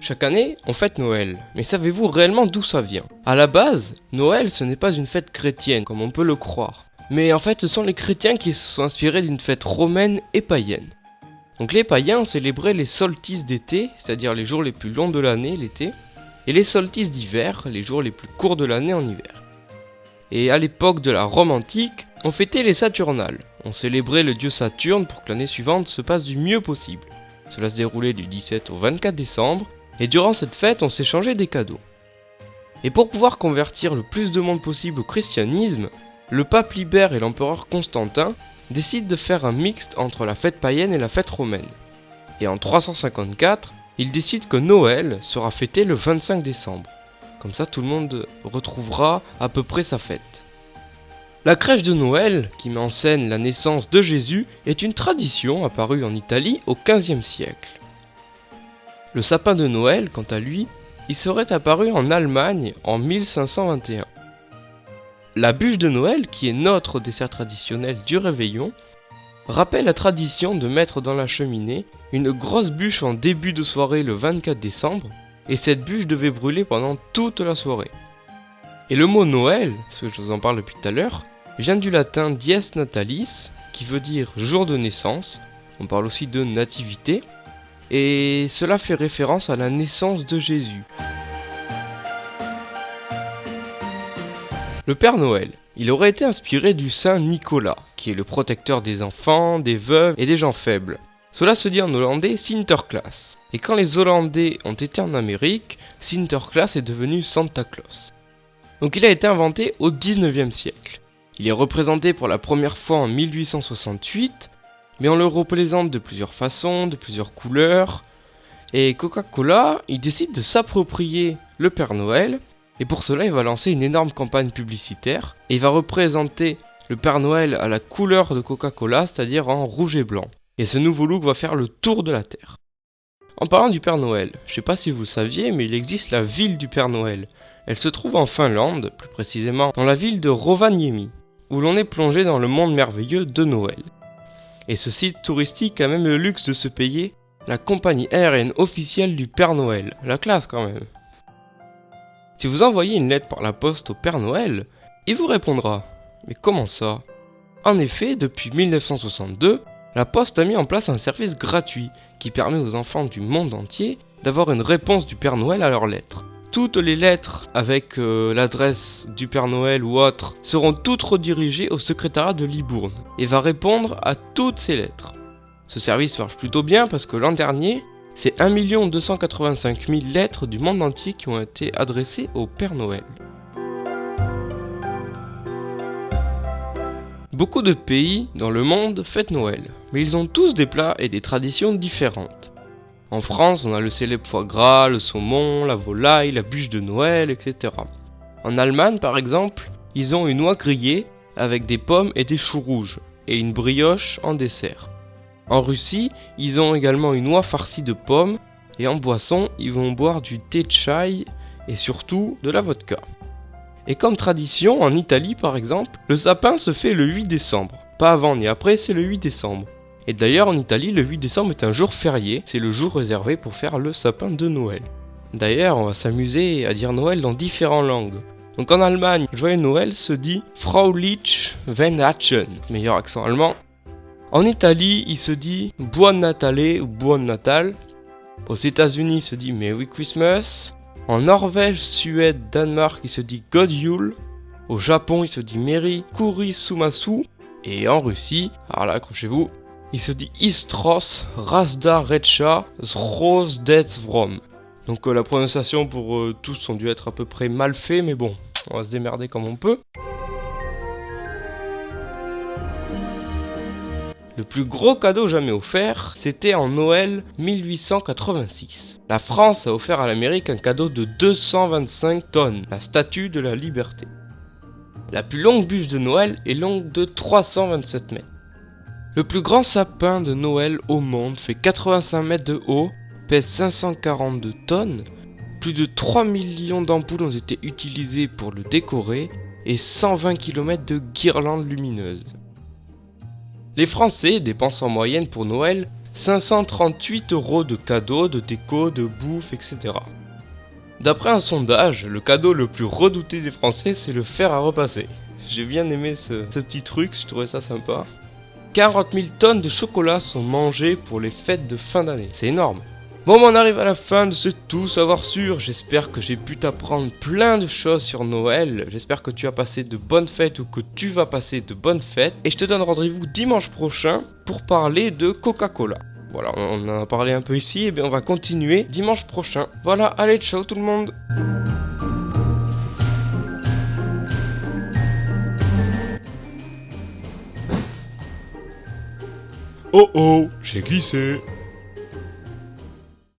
Chaque année, on fête Noël, mais savez-vous réellement d'où ça vient? À la base, Noël ce n'est pas une fête chrétienne comme on peut le croire, mais en fait ce sont les chrétiens qui se sont inspirés d'une fête romaine et païenne. Donc les païens célébraient les solstices d'été, c'est-à-dire les jours les plus longs de l'année, l'été, et les solstices d'hiver, les jours les plus courts de l'année en hiver. Et à l'époque de la Rome antique, on fêtait les Saturnales, on célébrait le dieu Saturne pour que l'année suivante se passe du mieux possible. Cela se déroulait du 17 au 24 décembre, et durant cette fête, on s'échangeait des cadeaux. Et pour pouvoir convertir le plus de monde possible au christianisme, le pape Libère et l'empereur Constantin décident de faire un mixte entre la fête païenne et la fête romaine. Et en 354, ils décident que Noël sera fêté le 25 décembre. Comme ça, tout le monde retrouvera à peu près sa fête. La crèche de Noël, qui met en scène la naissance de Jésus, est une tradition apparue en Italie au XVe siècle. Le sapin de Noël, quant à lui, il serait apparu en Allemagne en 1521. La bûche de Noël, qui est notre dessert traditionnel du réveillon, rappelle la tradition de mettre dans la cheminée une grosse bûche en début de soirée le 24 décembre, et cette bûche devait brûler pendant toute la soirée. Et le mot Noël, parce que je vous en parle depuis tout à l'heure, vient du latin dies natalis, qui veut dire jour de naissance, on parle aussi de nativité, et cela fait référence à la naissance de Jésus. Le Père Noël, il aurait été inspiré du Saint Nicolas, qui est le protecteur des enfants, des veuves et des gens faibles. Cela se dit en hollandais Sinterklaas. Et quand les Hollandais ont été en Amérique, Sinterklaas est devenu Santa Claus. Donc il a été inventé au 19e siècle. Il est représenté pour la première fois en 1868, mais on le représente de plusieurs façons, de plusieurs couleurs. Et Coca-Cola, il décide de s'approprier le Père Noël, et pour cela il va lancer une énorme campagne publicitaire, et il va représenter le Père Noël à la couleur de Coca-Cola, c'est-à-dire en rouge et blanc. Et ce nouveau look va faire le tour de la Terre. En parlant du Père Noël, je sais pas si vous le saviez, mais il existe la ville du Père Noël. Elle se trouve en Finlande, plus précisément dans la ville de Rovaniemi, où l'on est plongé dans le monde merveilleux de Noël. Et ce site touristique a même le luxe de se payer la compagnie aérienne officielle du Père Noël. La classe quand même. Si vous envoyez une lettre par la poste au Père Noël, il vous répondra. Mais comment ça? En effet, depuis 1962, la Poste a mis en place un service gratuit qui permet aux enfants du monde entier d'avoir une réponse du Père Noël à leurs lettres. Toutes les lettres avec l'adresse du Père Noël ou autre seront toutes redirigées au secrétariat de Libourne et va répondre à toutes ces lettres. Ce service marche plutôt bien parce que l'an dernier, c'est 1 285 000 lettres du monde entier qui ont été adressées au Père Noël. Beaucoup de pays dans le monde fêtent Noël, mais ils ont tous des plats et des traditions différentes. En France, on a le célèbre foie gras, le saumon, la volaille, la bûche de Noël, etc. En Allemagne, par exemple, ils ont une noix grillée avec des pommes et des choux rouges, et une brioche en dessert. En Russie, ils ont également une noix farcie de pommes, et en boisson, ils vont boire du thé de chai et surtout de la vodka. Et comme tradition, en Italie par exemple, le sapin se fait le 8 décembre. Pas avant ni après, c'est le 8 décembre. Et d'ailleurs en Italie, le 8 décembre est un jour férié, c'est le jour réservé pour faire le sapin de Noël. D'ailleurs, on va s'amuser à dire Noël dans différentes langues. Donc en Allemagne, Joyeux Noël se dit Fröhlich Weihnachten, meilleur accent allemand. En Italie, il se dit Buon Natale ou Buon Natal. Aux États-Unis, il se dit Merry Christmas. En Norvège, Suède, Danemark, il se dit God Yule. Au Japon, il se dit Meri Kurisumasu. Et en Russie, alors là, accrochez-vous, il se dit Istros Razda Recha Zrozdetsvrom. Donc la prononciation pour tous ont dû être à peu près mal fait, mais bon, on va se démerder comme on peut. Le plus gros cadeau jamais offert, c'était en Noël 1886. La France a offert à l'Amérique un cadeau de 225 tonnes, la Statue de la Liberté. La plus longue bûche de Noël est longue de 327 mètres. Le plus grand sapin de Noël au monde fait 85 mètres de haut, pèse 542 tonnes, plus de 3 millions d'ampoules ont été utilisées pour le décorer et 120 km de guirlandes lumineuses. Les Français dépensent en moyenne pour Noël 538 € de cadeaux, de déco, de bouffe, etc. D'après un sondage, le cadeau le plus redouté des Français, c'est le fer à repasser. J'ai bien aimé ce petit truc, je trouvais ça sympa. 40 000 tonnes de chocolat sont mangées pour les fêtes de fin d'année, c'est énorme. Bon, on arrive à la fin de ce tout savoir sûr, j'espère que j'ai pu t'apprendre plein de choses sur Noël, j'espère que tu as passé de bonnes fêtes ou que tu vas passer de bonnes fêtes, et je te donne rendez-vous dimanche prochain pour parler de Coca-Cola. Voilà, on en a parlé un peu ici, et bien on va continuer dimanche prochain. Voilà, allez, ciao tout le monde! Oh oh, j'ai glissé!